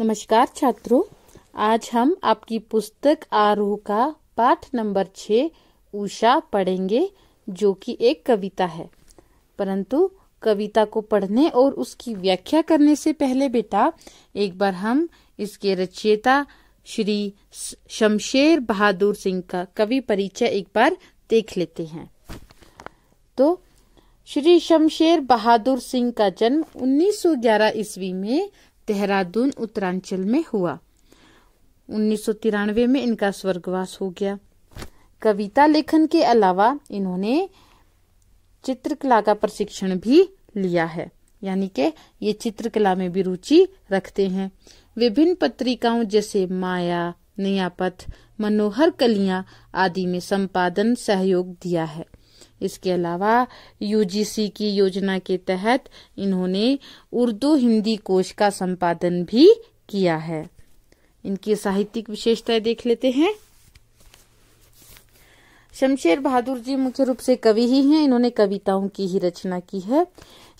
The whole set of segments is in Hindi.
नमस्कार छात्रों, आज हम आपकी पुस्तक आरोह का पाठ नंबर 6 उषा पढ़ेंगे, जो कि एक कविता है। परंतु कविता को पढ़ने और उसकी व्याख्या करने से पहले बेटा एक बार हम इसके रचयिता श्री शमशेर बहादुर सिंह का कवि परिचय एक बार देख लेते हैं। तो श्री शमशेर बहादुर सिंह का जन्म 1911 ईस्वी में देहरादून उत्तरांचल में हुआ। 1993 में इनका स्वर्गवास हो गया। कविता लेखन के अलावा इन्होंने चित्रकला का प्रशिक्षण भी लिया है, यानी कि ये चित्रकला में भी रुचि रखते हैं। विभिन्न पत्रिकाओं जैसे माया, नयापथ, मनोहर कलियां आदि में संपादन सहयोग दिया है। इसके अलावा यूजीसी की योजना के तहत इन्होंने उर्दू हिंदी कोश का संपादन भी किया है। इनकी साहित्यिक विशेषताएं देख लेते हैं। शमशेर बहादुर जी मुख्य रूप से कवि ही हैं। इन्होंने कविताओं की ही रचना की है।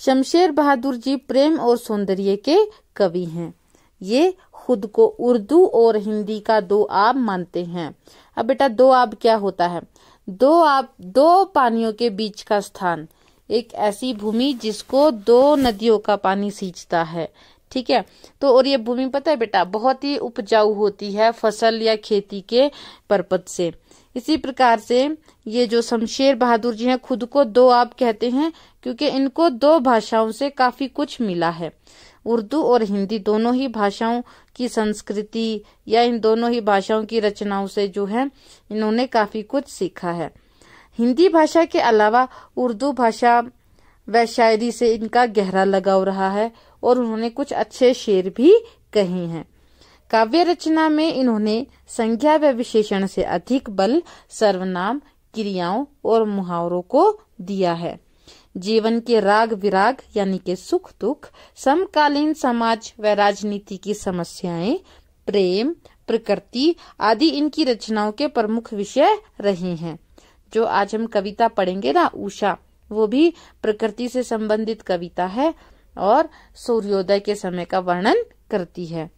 शमशेर बहादुर जी प्रेम और सौंदर्य के कवि हैं। ये खुद को उर्दू और हिंदी का दो आब मानते हैं। अब बेटा दो आब क्या होता है? दो पानियों के बीच का स्थान, एक ऐसी भूमि जिसको दो नदियों का पानी सींचता है। ठीक है, तो और ये भूमि पता है बेटा बहुत ही उपजाऊ होती है फसल या खेती के परपत से। इसी प्रकार से ये जो शमशेर बहादुर जी हैं खुद को दो आब कहते हैं, क्योंकि इनको दो भाषाओं से काफी कुछ मिला है। उर्दू और हिंदी दोनों ही भाषाओं की संस्कृति या इन दोनों ही भाषाओं की रचनाओं से जो है इन्होंने काफी कुछ सीखा है। हिंदी भाषा के अलावा उर्दू भाषा व शायरी से इनका गहरा लगाव रहा है और उन्होंने कुछ अच्छे शेर भी कहे हैं। काव्य रचना में इन्होंने संज्ञा व विशेषण से अधिक बल सर्वनाम, क्रियाओं और मुहावरों को दिया है। जीवन के राग विराग यानी के सुख दुख, समकालीन समाज व राजनीति की समस्याएं, प्रेम, प्रकृति आदि इनकी रचनाओं के प्रमुख विषय रहे हैं। जो आज हम कविता पढ़ेंगे ना उषा, वो भी प्रकृति से संबंधित कविता है और सूर्योदय के समय का वर्णन करती है।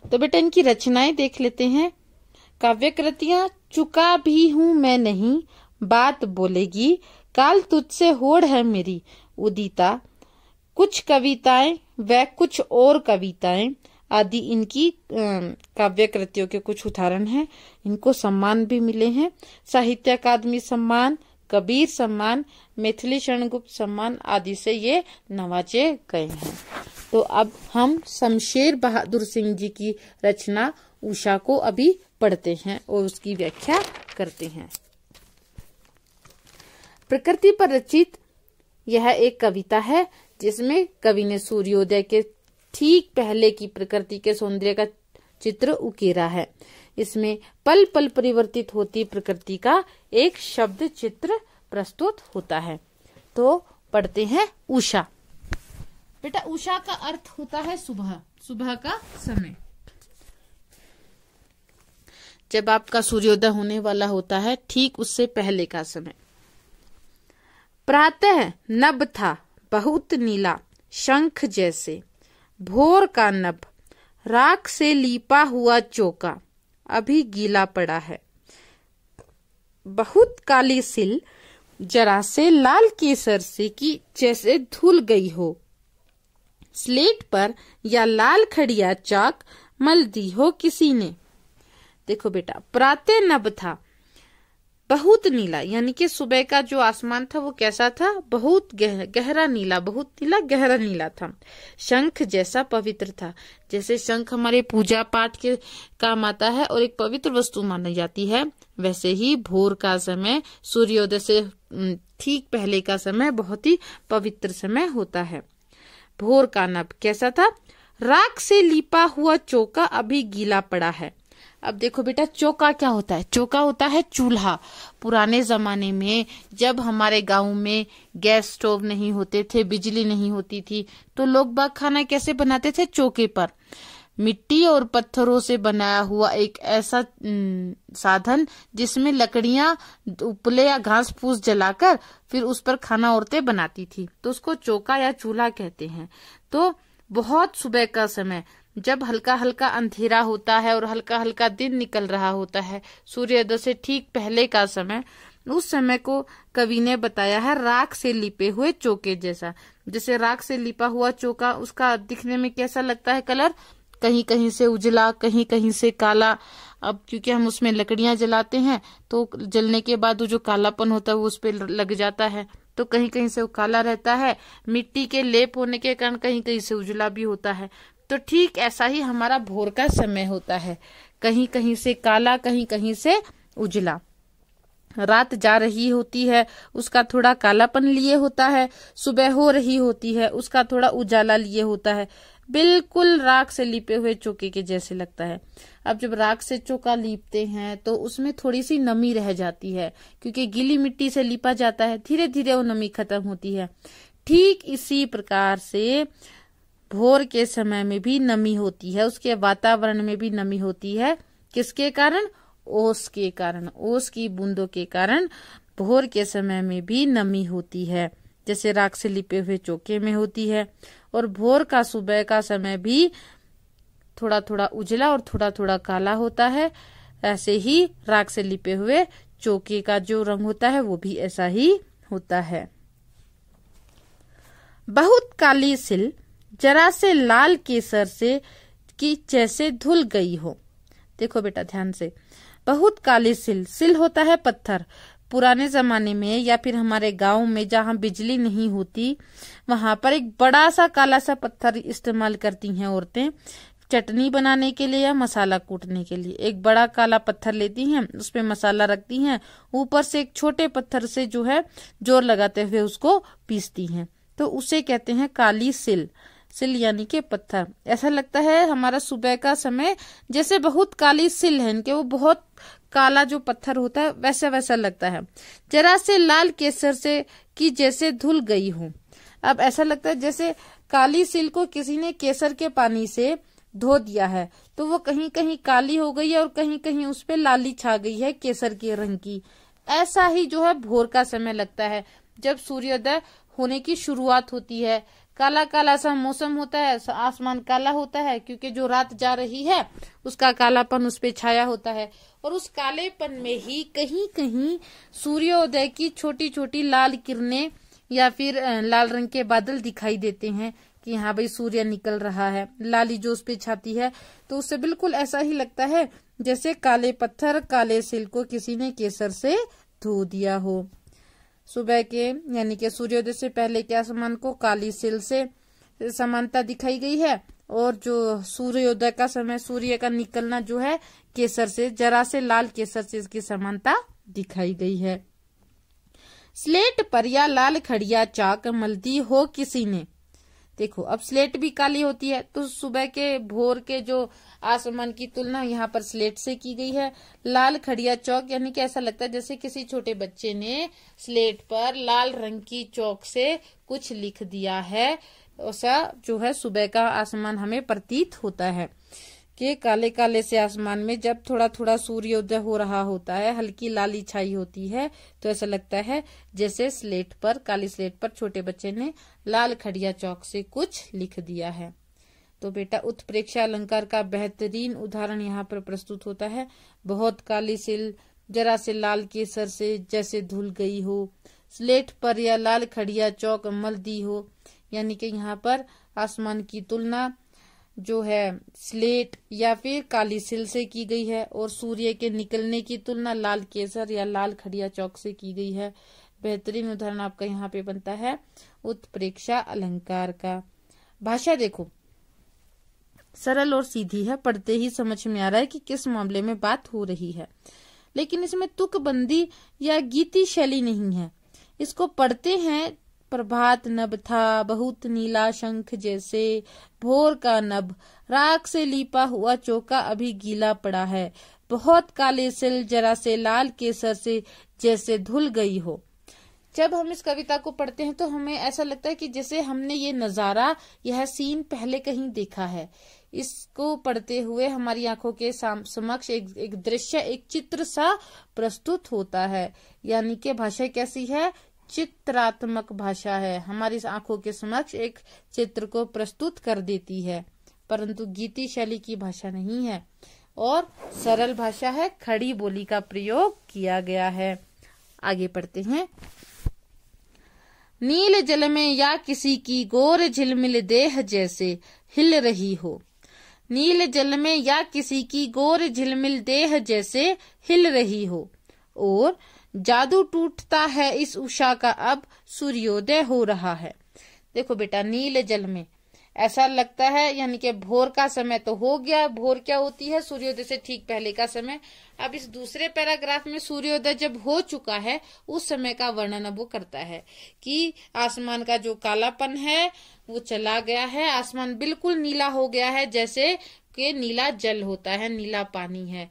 तो बेटा इनकी रचनाएं देख लेते हैं। काव्य कृतियां चुका भी हूं मैं नहीं, बात बोलेगी काल तुझसे होड़ है मेरी उदिता, कुछ कविताएं व कुछ और कविताएं आदि इनकी काव्य कृतियों के कुछ उदाहरण हैं। इनको सम्मान भी मिले हैं। साहित्य अकादमी सम्मान, कबीर सम्मान, मैथिली शरणगुप्त सम्मान आदि से ये नवाजे गए हैं। तो अब हम शमशेर बहादुर सिंह जी की रचना उषा को अभी पढ़ते हैं और उसकी व्याख्या करते हैं। प्रकृति पर रचित यह एक कविता है जिसमें कवि ने सूर्योदय के ठीक पहले की प्रकृति के सौंदर्य का चित्र उकेरा है। इसमें पल पल परिवर्तित होती प्रकृति का एक शब्द चित्र प्रस्तुत होता है। तो पढ़ते हैं उषा। बेटा उषा का अर्थ होता है सुबह, सुबह का समय। जब आपका सूर्योदय होने वाला होता है ठीक उससे पहले का समय। प्रातः नभ था बहुत नीला शंख जैसे, भोर का नभ राख से लीपा हुआ चौका अभी गीला पड़ा है। बहुत काली सिल जरा से लाल केसर से की जैसे धुल गई हो, स्लेट पर या लाल खड़िया चाक मल दी हो किसी ने। देखो बेटा प्रातः नभ था बहुत नीला, यानी कि सुबह का जो आसमान था वो कैसा था? बहुत गहरा नीला, बहुत नीला गहरा नीला था। शंख जैसा पवित्र था। जैसे शंख हमारे पूजा पाठ के काम आता है और एक पवित्र वस्तु मानी जाती है, वैसे ही भोर का समय सूर्योदय से ठीक पहले का समय बहुत ही पवित्र समय होता है। भोर का नभ कैसा था? राख से लीपा हुआ चौका अभी गीला पड़ा है। अब देखो बेटा चौका क्या होता है? चौका होता है चूल्हा। पुराने जमाने में जब हमारे गांव में गैस स्टोव नहीं होते थे, बिजली नहीं होती थी, तो लोग बाग खाना कैसे बनाते थे? चौके पर। मिट्टी और पत्थरों से बनाया हुआ एक ऐसा साधन जिसमें लकड़ियां, उपले या घास फूस जलाकर फिर उस पर खाना औरतें बनाती थी, तो उसको चौका या चूल्हा कहते हैं। तो बहुत सुबह का समय, जब हल्का हल्का अंधेरा होता है और हल्का हल्का दिन निकल रहा होता है, सूर्योदय से ठीक पहले का समय, उस समय को कवि ने बताया है राख से लिपे हुए चौके जैसा। जैसे राख से लिपा हुआ चौका, उसका दिखने में कैसा लगता है कलर, कहीं कहीं से उजला, कहीं कहीं से काला। अब क्योंकि हम उसमें लकड़ियां जलाते हैं तो जलने के बाद वो जो कालापन होता है वो उस पर लग जाता है, तो कहीं कहीं से वो काला रहता है। मिट्टी के लेप होने के कारण कहीं कहीं से उजला भी होता है। तो ठीक ऐसा ही हमारा भोर का समय होता है, कहीं कहीं से काला, कहीं कहीं से उजला। रात जा रही होती है, उसका थोड़ा कालापन लिए होता है, सुबह हो रही होती है, उसका थोड़ा उजाला लिए होता है, बिल्कुल राख से लिपे हुए चौके के जैसे लगता है। अब जब राख से चौका लीपते हैं तो उसमें थोड़ी सी नमी रह जाती है, क्योंकि गीली मिट्टी से लिपा जाता है, धीरे धीरे वो नमी खत्म होती है। ठीक इसी प्रकार से भोर के समय में भी नमी होती है, उसके वातावरण में भी नमी होती है। किसके कारण? ओस के कारण, ओस की बूंदों के कारण भोर के समय में भी नमी होती है, जैसे राख से लिपे हुए चौके में होती है। और भोर का सुबह का समय भी थोड़ा थोड़ा उजला और थोड़ा थोड़ा काला होता है। ऐसे ही राख से लिपे हुए चौके का जो रंग होता है वो भी ऐसा ही होता है। बहुत काली सिल जरा से लाल केसर से कि जैसे धुल गई हो। देखो बेटा ध्यान से, बहुत काली सिल, सिल होता है पत्थर। पुराने जमाने में या फिर हमारे गांव में जहां बिजली नहीं होती, वहां पर एक बड़ा सा काला सा पत्थर इस्तेमाल करती हैं औरतें, चटनी बनाने के लिए या मसाला कूटने के लिए। एक बड़ा काला पत्थर लेती हैं, उस पे मसाला रखती हैं, ऊपर से एक छोटे पत्थर से जो है जोर लगाते हुए उसको पीसती हैं, तो उसे कहते हैं काली सिल। सिल यानी के पत्थर। ऐसा लगता है हमारा सुबह का समय जैसे बहुत काली सिल है इनके, वो बहुत काला जो पत्थर होता है वैसा वैसा लगता है। जरा से लाल केसर से कि जैसे धुल गई हूँ। अब ऐसा लगता है जैसे काली सिल को किसी ने केसर के पानी से धो दिया है, तो वो कहीं कहीं काली हो गई है और कहीं कहीं उस पे लाली छा गई है केसर के रंग की। ऐसा ही जो है भोर का समय लगता है, जब सूर्योदय होने की शुरुआत होती है। काला काला सा मौसम होता है, आसमान काला होता है, क्योंकि जो रात जा रही है उसका कालापन उस पे छाया होता है। और उस कालेपन में ही कहीं कहीं सूर्योदय की छोटी छोटी लाल किरणें या फिर लाल रंग के बादल दिखाई देते हैं कि हाँ भाई सूर्य निकल रहा है। लाली जो उस पे छाती है तो उससे बिल्कुल ऐसा ही लगता है जैसे काले पत्थर, काले सिल को किसी ने केसर से धो दिया हो। सुबह के यानी कि सूर्योदय से पहले के आसमान को काली सिल से समानता दिखाई गई है, और जो सूर्योदय का समय, सूर्य का निकलना जो है केसर से, जरा से लाल केसर से इसकी समानता दिखाई गई है। स्लेट पर या लाल खड़िया चाक मलती हो किसी ने। देखो अब स्लेट भी काली होती है, तो सुबह के भोर के जो आसमान की तुलना यहाँ पर स्लेट से की गई है। लाल खड़िया चौक यानी कि ऐसा लगता है जैसे किसी छोटे बच्चे ने स्लेट पर लाल रंग की चौक से कुछ लिख दिया है, ऐसा जो है सुबह का आसमान हमें प्रतीत होता है। कि काले काले से आसमान में जब थोड़ा थोड़ा सूर्योदय हो रहा होता है, हल्की लाली छाई होती है, तो ऐसा लगता है जैसे स्लेट पर, काली स्लेट पर छोटे बच्चे ने लाल खड़िया चौक से कुछ लिख दिया है। तो बेटा उत्प्रेक्षा अलंकार का बेहतरीन उदाहरण यहाँ पर प्रस्तुत होता है। बहुत काली सिल जरा से लाल केसर से जैसे धुल गई हो, स्लेट पर या लाल खड़िया चौक मल दी हो, यानी कि यहाँ पर आसमान की तुलना जो है स्लेट या फिर काली सिल से की गई है, और सूर्य के निकलने की तुलना लाल केसर या लाल खड़िया चौक से की गई है। बेहतरीन उदाहरण आपका यहाँ पे बनता है उत्प्रेक्षा अलंकार का। भाषा देखो सरल और सीधी है, पढ़ते ही समझ में आ रहा है कि किस मामले में बात हो रही है, लेकिन इसमें तुकबंदी या गीती शैली नहीं है। इसको पढ़ते हैं, प्रभात नभ था बहुत नीला शंख जैसे, भोर का नभ राख से लीपा हुआ चौका अभी गीला पड़ा है, बहुत काले सिल जरा से लाल केसर से जैसे धुल गई हो। जब हम इस कविता को पढ़ते हैं तो हमें ऐसा लगता है कि जैसे हमने ये नजारा, यह सीन पहले कहीं देखा है। इसको पढ़ते हुए हमारी आंखों के समक्ष एक दृश्य, एक चित्र सा प्रस्तुत होता है। यानी कि भाषा कैसी है? चित्रात्मक भाषा है, हमारी आंखों के समक्ष एक चित्र को प्रस्तुत कर देती है, परंतु गीति शैली की भाषा नहीं है और सरल भाषा है। खड़ी बोली का प्रयोग किया गया है। आगे पढ़ते हैं। नील जल में या किसी की गोर झिलमिल देह जैसे हिल रही हो। नील जल में या किसी की गोर झिलमिल देह जैसे हिल रही हो और जादू टूटता है इस उषा का, अब सूर्योदय हो रहा है। देखो बेटा, नील जल में ऐसा लगता है, यानी कि भोर का समय तो हो गया। भोर क्या होती है? सूर्योदय से ठीक पहले का समय। अब इस दूसरे पैराग्राफ में सूर्योदय जब हो चुका है उस समय का वर्णन अब वो करता है कि आसमान का जो कालापन है वो चला गया है, आसमान बिल्कुल नीला हो गया है, जैसे कि नीला जल होता है, नीला पानी है।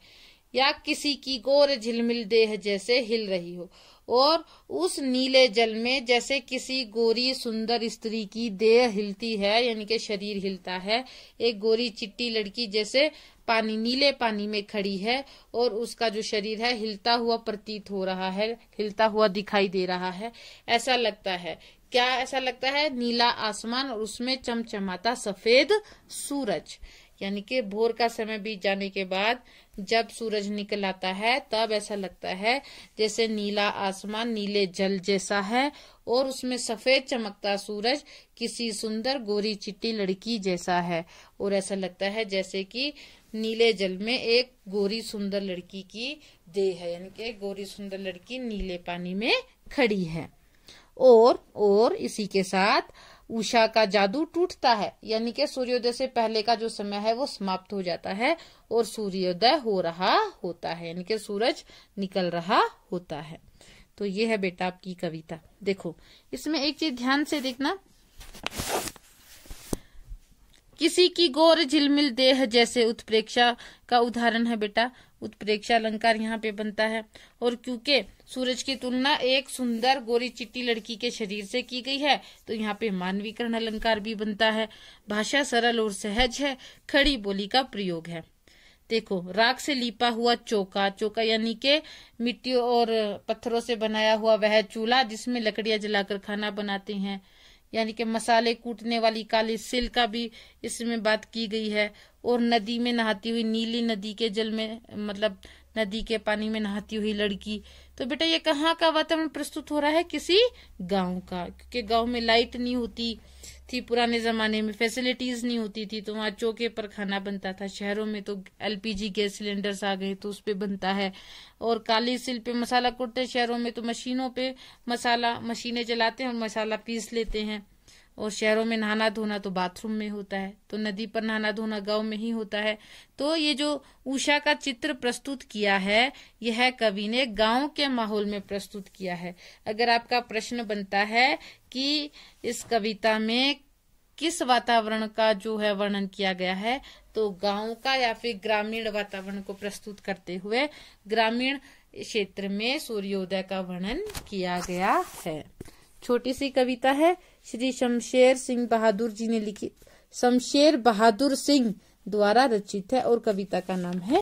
या किसी की गोर झिलमिल देह जैसे हिल रही हो, और उस नीले जल में जैसे किसी गोरी सुंदर स्त्री की देह हिलती है, यानी कि शरीर हिलता है। एक गोरी चिट्टी लड़की जैसे पानी, नीले पानी में खड़ी है और उसका जो शरीर है हिलता हुआ प्रतीत हो रहा है, हिलता हुआ दिखाई दे रहा है। ऐसा लगता है, क्या ऐसा लगता है? नीला आसमान और उसमें चमचमाता सफेद सूरज। यानी कि भोर का समय बीत जाने के बाद जब सूरज निकल आता है तब ऐसा लगता है जैसे नीला आसमान नीले जल जैसा है और उसमें सफेद चमकता सूरज किसी सुंदर गोरी चिट्टी लड़की जैसा है। और ऐसा लगता है जैसे कि नीले जल में एक गोरी सुंदर लड़की की देह है, यानी कि गोरी सुंदर लड़की नीले पानी में खड़ी है। और इसी के साथ उषा का जादू टूटता है, यानी कि सूर्योदय से पहले का जो समय है वो समाप्त हो जाता है और सूर्योदय हो रहा होता है, यानी कि सूरज निकल रहा होता है। तो ये है बेटा आपकी कविता। देखो, इसमें एक चीज ध्यान से देखना, किसी की गोर झिलमिल देह जैसे उत्प्रेक्षा का उदाहरण है बेटा। उत्प्रेक्षा अलंकार यहाँ पे बनता है, और क्योंकि सूरज की तुलना एक सुंदर गोरी चिट्टी लड़की के शरीर से की गई है तो यहाँ पे मानवीकरण अलंकार भी बनता है। भाषा सरल और सहज है, खड़ी बोली का प्रयोग है। देखो, राख से लीपा हुआ चौका, चौका यानी के मिट्टी और पत्थरों से बनाया हुआ वह चूल्हा जिसमें लकड़ियां जलाकर खाना बनाते हैं, यानी कि मसाले कूटने वाली काली सिल का भी इसमें बात की गई है। और नदी में नहाती हुई, नीली नदी के जल में, मतलब नदी के पानी में नहाती हुई लड़की। तो बेटा ये कहाँ का वातावरण प्रस्तुत हो रहा है? किसी गांव का, क्योंकि गांव में लाइट नहीं होती थी, पुराने जमाने में फैसिलिटीज नहीं होती थी, तो वहाँ चौके पर खाना बनता था। शहरों में तो एलपीजी गैस सिलेंडर्स आ गए तो उस पे बनता है। और काली सिल पे मसाला कूटते, शहरों में तो मशीनों पे मशीनें चलाते हैं और मसाला पीस लेते हैं। और शहरों में नहाना धोना तो बाथरूम में होता है, तो नदी पर नहाना धोना गांव में ही होता है। तो ये जो उषा का चित्र प्रस्तुत किया है यह कवि ने गांव के माहौल में प्रस्तुत किया है। अगर आपका प्रश्न बनता है कि इस कविता में किस वातावरण का जो है वर्णन किया गया है, तो गांव का या फिर ग्रामीण वातावरण को प्रस्तुत करते हुए ग्रामीण क्षेत्र में सूर्योदय का वर्णन किया गया है। छोटी सी कविता है, श्री शमशेर सिंह बहादुर जी ने लिखी, शमशेर बहादुर सिंह द्वारा रचित है और कविता का नाम है